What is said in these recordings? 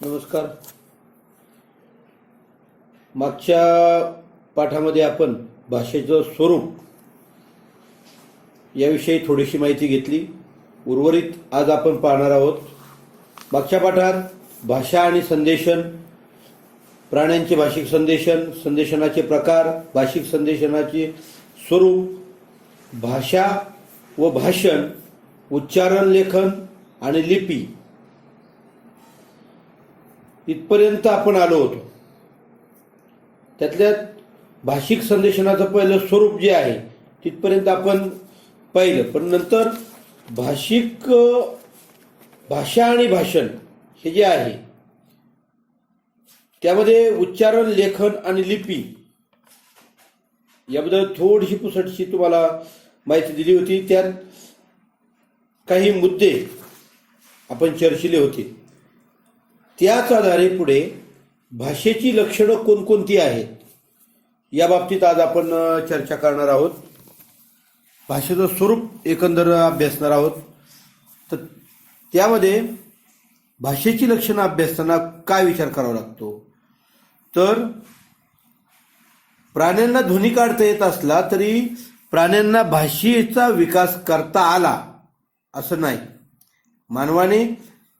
नमस्कार. मागच्या पाठामध्ये आपण भाषेचं स्वरूप याविषयी थोडीशी माहिती घेतली. उर्वरित आज आपण पाहणार आहोत. मागच्या पाठात भाषा आणि संदेशन, प्राण्यांचे भाषिक संदेशन, संदेशनाचे प्रकार, भाषिक संदेशनाचे स्वरूप, भाषा व भाषण, उच्चारण, लेखन आणि लिपी इथपर्यंत आपण आलो होतो. त्यातल्या भाषिक संदेशनाचं पहिलं स्वरूप जे आहे तिथपर्यंत आपण पाहिलं. पण नंतर भाषा आणि भाषण हे जे आहे त्यामध्ये उच्चारण, लेखन आणि लिपी याबद्दल थोडीशी पुसटशी तुम्हाला माहिती दिली होती. त्यात काही मुद्दे आपण चर्चिले होते. त्याच आधारे पुढे भाषेची लक्षणं कोणकोणती आहेत या बाबतीत आज आपण चर्चा करणार आहोत. भाषेचं स्वरूप एकंदर अभ्यासणार आहोत. तर त्यामध्ये भाषेची लक्षणं अभ्यासताना काय विचार करावा लागतो, तर प्राण्यांना ध्वनी काढता येत असला तरी प्राण्यांना भाषेचा विकास करता आला असं नाही. मानवाने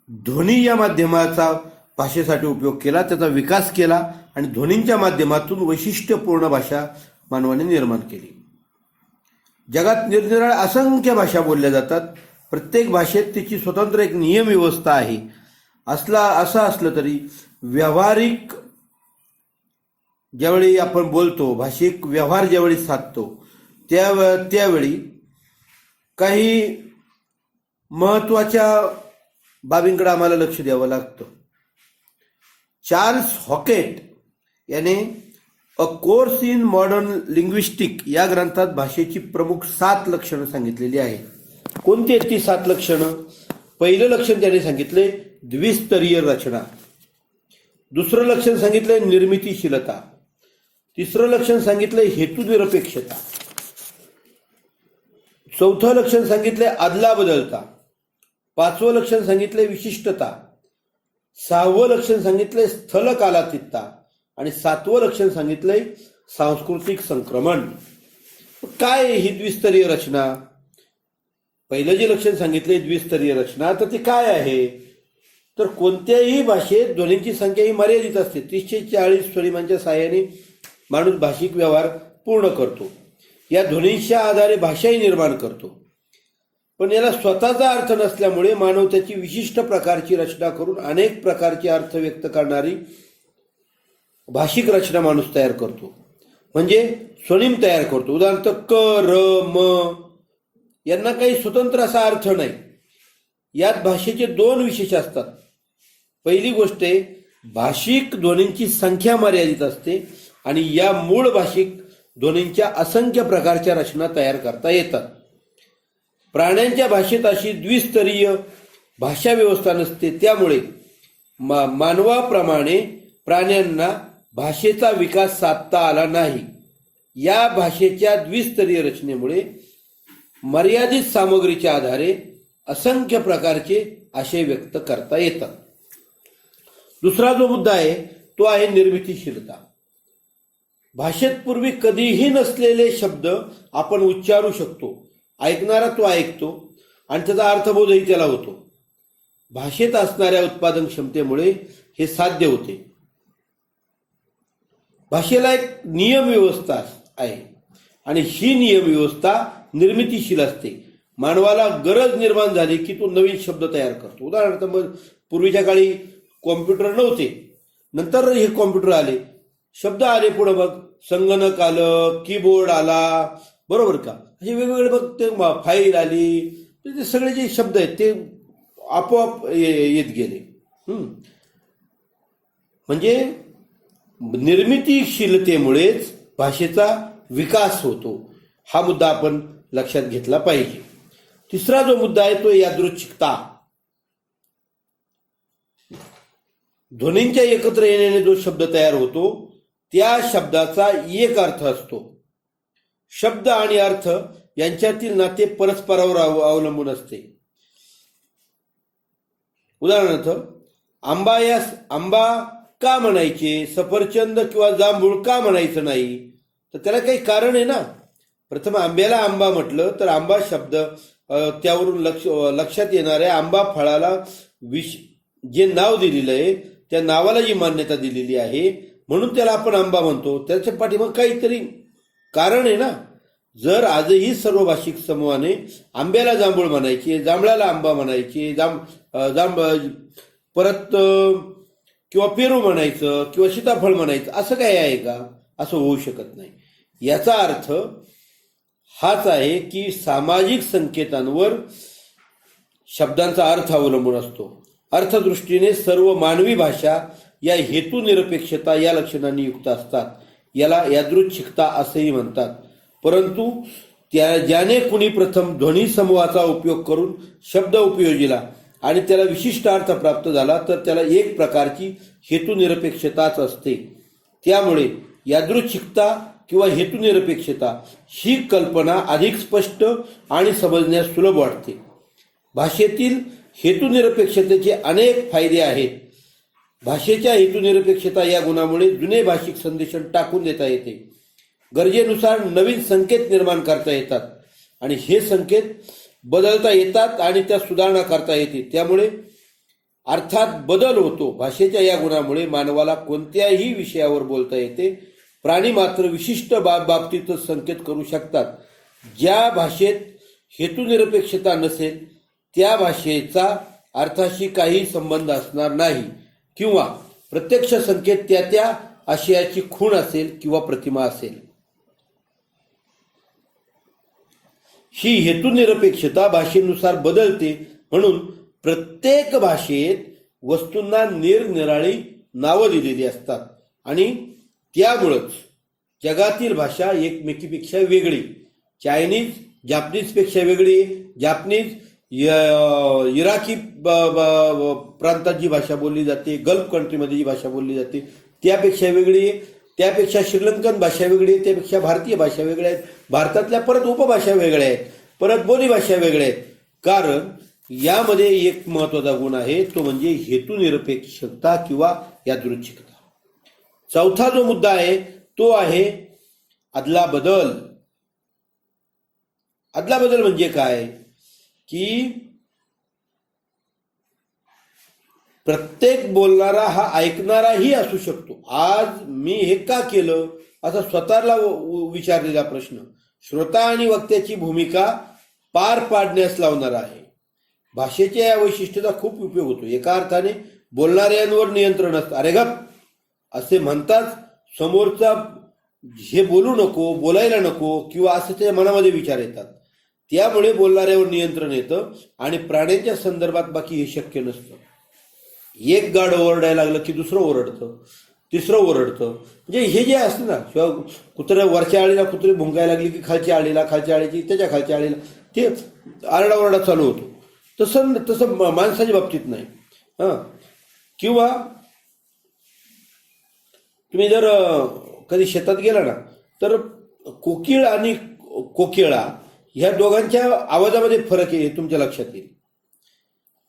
ध्वनी या माध्यमाचा भाषेसाठी उपयोग केला, त्याचा विकास केला आणि ध्वनींच्या माध्यमातून वैशिष्ट्यपूर्ण भाषा मानवाने निर्माण केली. जगात निरनिराळ्या असंख्य भाषा बोलल्या जातात. प्रत्येक भाषेत तिची स्वतंत्र एक नियम व्यवस्था आहे. असं असलं तरी व्यावहारिक ज्यावेळी आपण बोलतो, भाषिक व्यवहार ज्यावेळी साधतो त्यावेळी काही महत्वाच्या बाबींकडे आम्हाला लक्ष द्यावं लागतं. चार्ल्स हॉकेट याने a course in modern linguistic या ग्रंथात भाषेची प्रमुख 7 लक्षणं सांगितलेली आहेत. कोणती आहेत ती 7 लक्षणं? पहिलं लक्षण त्याने सांगितले द्विस्तरीय रचना. दुसरं लक्षण सांगितलंय निर्मितीशीलता. तिसरं लक्षण सांगितलंय हेतुनिरपेक्षता. चौथं लक्षण सांगितलंय आदला बदलता. 5वं लक्षण सांगितलंय विशिष्टता. 6वं लक्षण सांगितलंय स्थल कालातीतता आणि 7वं लक्षण सांगितलंय सांस्कृतिक संक्रमण. काय ही द्विस्तरीय रचना? पहिलं जे लक्षण सांगितलंय द्विस्तरीय रचना, तर ती काय आहे? तर कोणत्याही भाषेत ध्वनींची संख्या ही मर्यादित असते. 30 ते 40 स्वनिमांच्या साहाय्याने माणूस भाषिक व्यवहार पूर्ण करतो. या ध्वनींच्या आधारे भाषाही निर्माण करतो. पण याला स्वतःचा अर्थ नसल्यामुळे मानव त्याची विशिष्ट प्रकारची रचना करून अनेक प्रकारचे अर्थ व्यक्त करणारी भाषिक रचना माणूस तयार करतो, म्हणजे स्वनिम तयार करतो. उदाहरणार्थ क, र, म यांना काही स्वतंत्र असा अर्थ नाही. यात भाषेचे 2 विशेष असतात. पहिली गोष्ट आहे, भाषिक ध्वनींची संख्या मर्यादित असते आणि या मूळ भाषिक ध्वनींच्या असंख्य प्रकारच्या रचना तयार करता येतात. प्राण्यांच्या भाषेत अशी द्विस्तरीय भाषा व्यवस्था नसते. त्यामुळे मानवाप्रमाणे प्राण्यांना भाषेचा विकास साधता आला नाही. या भाषेच्या द्विस्तरीय रचनेमुळे मर्यादित सामग्रीच्या आधारे असंख्य प्रकारचे आशय व्यक्त करता येतात. दुसरा जो मुद्दा आहे तो आहे निर्मितीशीलता. भाषेत पूर्वी कधीही नसलेले शब्द आपण उच्चारू शकतो. ऐकणारा तो ऐकतो आणि त्याचा अर्थबोधही त्याला होतो. भाषेत असणाऱ्या उत्पादन क्षमतेमुळे हे साध्य होते. भाषेला एक नियम व्यवस्था आहे आणि ही नियम व्यवस्था निर्मितीशील असते. मानवाला गरज निर्माण झाली की तो नवीन शब्द तयार करतो. उदाहरणार्थ मग पूर्वीच्या काळी कॉम्प्युटर नव्हते, नंतर हे कॉम्प्युटर आले, शब्द आले, पुढे मग संगणक आलं, कीबोर्ड आला, बरोबर का? असे वेगवेगळे मग ते फाईल आली, ते सगळे जे शब्द आहेत ते आपोआप येत गेले. म्हणजे निर्मितीशीलतेमुळेच भाषेचा विकास होतो. हा मुद्दा आपण लक्षात घेतला पाहिजे. तिसरा जो मुद्दा आहे तो यादृच्छिकता. ध्वनींच्या एकत्र येण्याने जो शब्द तयार होतो त्या शब्दाचा एक अर्थ असतो. शब्द आणि अर्थ यांच्यातील नाते परस्परावर अवलंबून असते. उदाहरणार्थ आंबा का म्हणायचे, सफरचंद किंवा जांभूळ का म्हणायचं नाही, तर त्याला काही कारण आहे ना. प्रथम आंब्याला आंबा म्हटलं तर आंबा शब्द त्यावरून लक्षात येणाऱ्या आंबा फळाला जे नाव दिलेलं आहे त्या नावाला जी मान्यता दिलेली आहे म्हणून त्याला आपण आंबा म्हणतो. त्याच्या पाठीमागे काहीतरी कारण आहे ना. जर आजही सर्व भाषिक समूहाने आंब्याला जांभूळ म्हणायचे, जांभळाला आंबा म्हणायचे, परत किंवा पेरू म्हणायचं किंवा सीताफळ म्हणायचं, असं काय आहे का? असं होऊ शकत नाही. याचा अर्थ हाच आहे की सामाजिक संकेतांवर शब्दांचा अर्थ अवलंबून असतो. अर्थदृष्टीने सर्व मानवी भाषा या हेतुनिरपेक्षता या लक्षणांनी युक्त असतात. याला यादृच्छिकता असेही म्हणतात. परंतु ज्याने कुणी प्रथम ध्वनी समूहाचा उपयोग करून शब्द उपयोजिला आणि त्याला विशिष्ट अर्थ प्राप्त झाला तर त्याला एक प्रकारची हेतुनिरपेक्षताच असते. त्यामुळे यादृच्छिकता किंवा हेतुनिरपेक्षता ही कल्पना अधिक स्पष्ट आणि समजण्यास सुलभ वाटते. भाषेतील हेतुनिरपेक्षतेचे अनेक फायदे आहेत. भाषेच्या हेतुनिरपेक्षता या गुणामुळे जुने भाषिक संदेशन टाकून देता येते. गरजेनुसार नवीन संकेत निर्माण करता येतात आणि हे संकेत बदलता येतात आणि त्या सुधारणा करता येते. त्यामुळे अर्थात बदल होतो. भाषेच्या या गुणामुळे मानवाला कोणत्याही विषयावर बोलता येते. प्राणी मात्र विशिष्ट बाबतीत संकेत करू शकतात. ज्या भाषेत हेतुनिरपेक्षता नसेल त्या भाषेचा अर्थाशी काही संबंध असणार नाही किंवा प्रत्यक्ष संकेत त्या आशयाची खूण असेल किंवा प्रतिमा असेल. ही हेतुनिरपेक्षता भाषेनुसार बदलते. म्हणून प्रत्येक भाषेत वस्तूंना निरनिराळी नावं दिलेली असतात आणि त्यामुळंच जगातील भाषा एकमेकीपेक्षा वेगळी. चायनीज जापनीजपेक्षा वेगळी. जापनीज इराकी प्रांतात जी भाषा बोलली जाते, गल्फ कंट्रीमध्ये जी भाषा बोलली जाते त्यापेक्षा वेगळी आहे. त्यापेक्षा श्रीलंकन भाषा वेगळी आहे. त्यापेक्षा भारतीय भाषा वेगळ्या आहेत. भारतातल्या परत उपभाषा वेगळ्या आहेत. परत बोलीभाषा वेगळ्या आहेत. कारण यामध्ये एक महत्वाचा गुण आहे तो म्हणजे हेतुनिरपेक्षता किंवा यादृच्छिकता. चौथा जो मुद्दा आहे तो आहे अदलाबदल. अदलाबदल म्हणजे काय की प्रत्येक बोलणारा हा ऐकणाराही असू शकतो. आज मी हे का केलं असा स्वतःला विचारलेला प्रश्न श्रोता आणि वक्त्याची भूमिका पार पाडण्यास लावणारा आहे. भाषेच्या या वैशिष्ट्याचा खूप उपयोग होतो. एका अर्थाने बोलणाऱ्यांवर नियंत्रण असतं. अरे गप असे म्हणताच समोरचा हे बोलू नको, बोलायला नको किंवा असं त्याच्या मनामध्ये विचार येतात. त्यामुळे बोलणाऱ्यावर नियंत्रण येतं आणि प्राण्यांच्या संदर्भात बाकी हे शक्य नसतं. एक गाढ ओरडायला लागलं की दुसरं ओरडतं, तिसरं ओरडतं. म्हणजे हे जे असतं ना किंवा कुत्र्या वरच्या आळीला कुत्री भुंकायला लागली की खालच्या आळीची त्याच्या खालच्या आळीला ते आरडाओरडा चालू होतो. तसं माणसाच्या बाबतीत नाही. किंवा तुम्ही जर कधी शेतात गेला ना तर कोकिळ आणि कोकिळा ह्या दोघांच्या आवाजामध्ये फरक आहे हे तुमच्या लक्षात येईल.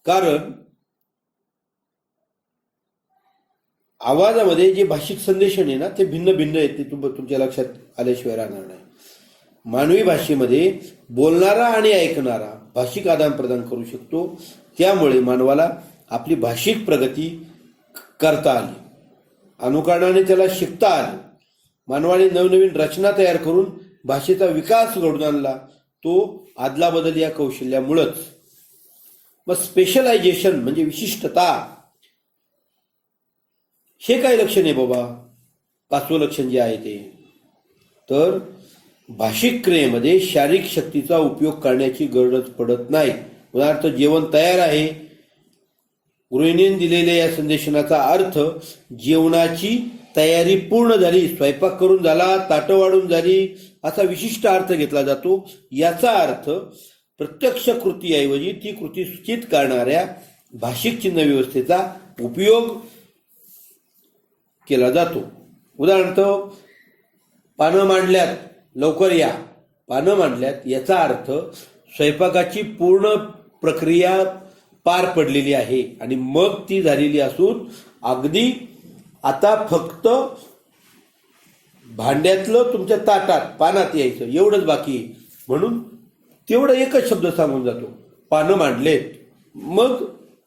कारण आवाजामध्ये जे भाषिक संदेशन आहे ना ते भिन्न भिन्न आहेत. ते तुमच्या लक्षात आल्याशिवाय राहणार नाही. मानवी भाषेमध्ये बोलणारा आणि ऐकणारा भाषिक आदान प्रदान करू शकतो. त्यामुळे मानवाला आपली भाषिक प्रगती करता आली. अनुकरणाने त्याला शिकता आले. मानवाने नवनवीन रचना तयार करून भाषेचा विकास घडवून आणला. तो आदलाबदल या कौशल्यामुळंच. मग स्पेशलायझेशन म्हणजे विशिष्टता हे काय लक्षण आहे बाबा? पाचवं लक्षण जे आहे ते तर भाषिक क्रियेमध्ये शारीरिक शक्तीचा उपयोग करण्याची गरज पडत नाही. उदाहरणार्थ जेवण तयार आहे. गृहिणीने दिलेल्या या संदेशनाचा अर्थ जेवणाची तयारी पूर्ण झाली, स्वयंपाक करून झाला, ताटं वाढून झाली असा विशिष्ट अर्थ घेतला जातो. याचा अर्थ प्रत्यक्ष कृतीऐवजी ती कृती सूचित करणाऱ्या भाषिक चिन्ह व्यवस्थेचा उपयोग केला जातो. उदाहरणार्थ पानं मांडल्यात, लवकर या. पानं मांडल्यात याचा अर्थ स्वयंपाकाची पूर्ण प्रक्रिया पार पडलेली आहे आणि मग ती झालेली असून अगदी आता फक्त भांड्यातलं तुमच्या ताटात पानात यायचं एवढंच बाकी आहे. म्हणून तेवढं एकच शब्द सांगून जातो, पानं मांडलेत. मग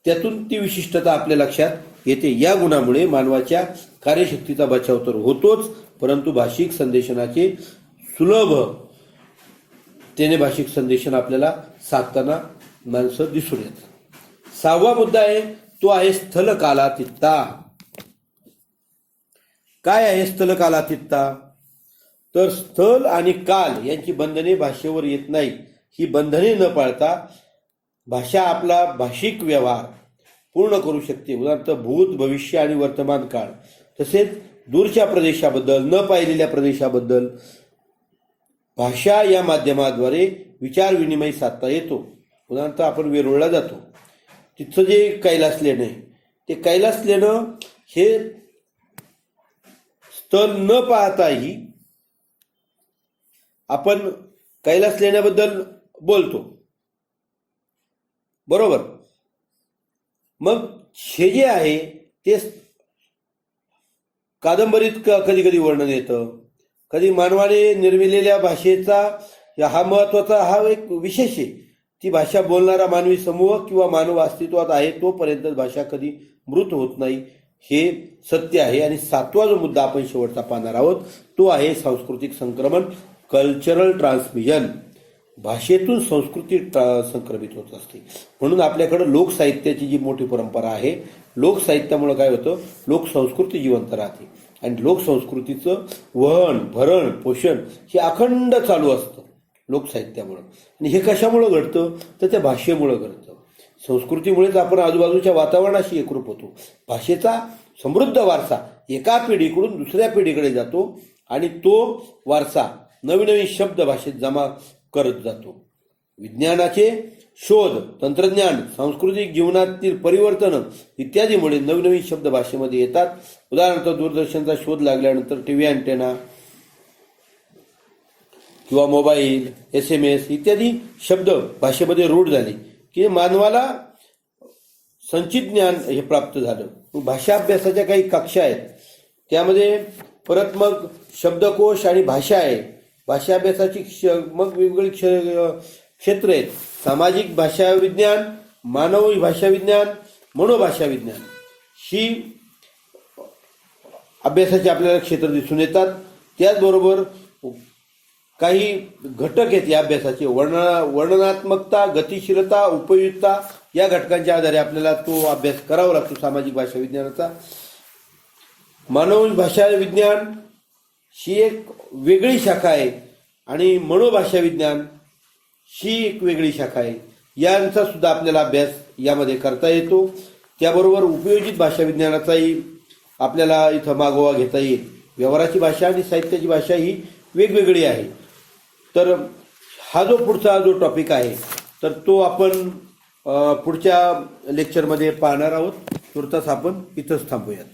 त्यातून ती विशिष्टता आपल्या लक्षात येते. या गुणामुळे मानवाच्या कार्यशक्तीचा बचाव तर होतोच, परंतु भाषिक संदेशनाचे सुलभ त्याने भाषिक संदेशन आपल्याला साधताना माणसं दिसून येतात. 6वा मुद्दा आहे तो आहे स्थलकालातीतता. काय आहे स्थलकालातीतता? तर स्थल आणि काल यांची बंधने भाषेवर येत नाहीत. ही बंधने न पाळता भाषा आपला भाषिक व्यवहार पूर्ण करू शकते. उदाहरणार्थ भूत, भविष्य आणि वर्तमान काळ, तसेच दूरच्या प्रदेशाबद्दल, न पाहिलेल्या प्रदेशाबद्दल भाषा या माध्यमाद्वारे विचार विनिमय साधता येतो. उदाहरणार्थ आपण वेरूळला जातो, तिथं जे कैलास लेणं आहे ते कैलास लेणं हे स्थल न पाहताही आपण कैलास लेण्याबद्दल बोलतो, बरोबर. मग हे जे आहे ते कादंबरीत कधी कधी वर्णन येतं, कधी मानवाने निर्मिलेल्या भाषेचा हा महत्वाचा हा एक विशेष आहे. ती भाषा बोलणारा मानवी समूह किंवा मानव अस्तित्वात आहे तोपर्यंत भाषा कधी मृत होत नाही, हे सत्य आहे. आणि 7वा जो मुद्दा आपण शेवटचा पाहणार आहोत तो आहे सांस्कृतिक संक्रमण, कल्चरल ट्रान्समिशन. भाषेतून संस्कृती संक्रमित होत असते. म्हणून आपल्याकडे लोकसाहित्याची जी मोठी परंपरा आहे, लोकसाहित्यामुळे काय होतं, लोकसंस्कृती जिवंत राहते आणि लोकसंस्कृतीचं वहन, भरण, पोषण हे अखंड चालू असतं लोकसाहित्यामुळं. आणि हे कशामुळं घडतं तर त्या भाषेमुळं घडतं. संस्कृतीमुळेच आपण आजूबाजूच्या वातावरणाशी एकरूप होतो. भाषेचा समृद्ध वारसा एका पिढीकडून दुसऱ्या पिढीकडे जातो आणि तो वारसा नवीन नवीन शब्द भाषेत जमा करत जातो. विज्ञानाचे शोध, तंत्रज्ञान, सांस्कृतिक जीवनातील परिवर्तन इत्यादीमुळे नवीन नवीन शब्द भाषेमध्ये येतात. उदाहरणार्थ दूरदर्शनचा शोध लागल्यानंतर टीव्ही अँटेना किंवा मोबाईल, SMS इत्यादी शब्द भाषेमध्ये रूढ झाले की मानवाला संचित ज्ञान हे प्राप्त झालं. भाषा अभ्यासाच्या काही कक्षा आहेत, त्यामध्ये परत मग शब्दकोश आणि भाषा आहे. भाषा अभ्यासाची मग वेगवेगळी क्षेत्र आहेत. सामाजिक भाषा विज्ञान, मानवी भाषा विज्ञान, मनोभाषा विज्ञान ही अभ्यासाचे आपल्याला क्षेत्र दिसून येतात. त्याचबरोबर काही घटक आहेत या अभ्यासाचे, वर्णनात्मकता, गतिशीलता, उपयुक्तता या घटकांच्या आधारे आपल्याला तो अभ्यास करावा लागतो सामाजिक भाषा विज्ञानाचा. मानवी भाषा विज्ञान ही एक वेगळी शाखा आहे आणि मनोभाषा विज्ञान ही एक वेगळी शाखा आहे. यांचा सुद्धा आपल्याला अभ्यास यामध्ये करता येतो. त्याबरोबर उपयोजित भाषा विज्ञानाचाही आपल्याला इथं मागोवा घेता येईल. व्यवहाराची भाषा आणि साहित्याची भाषा ही वेगवेगळी आहे. तर हा जो पुढचा जो टॉपिक आहे तर तो आपण पुढच्या लेक्चरमध्ये पाहणार आहोत. तुर्तास आपण इथंच थांबूयात.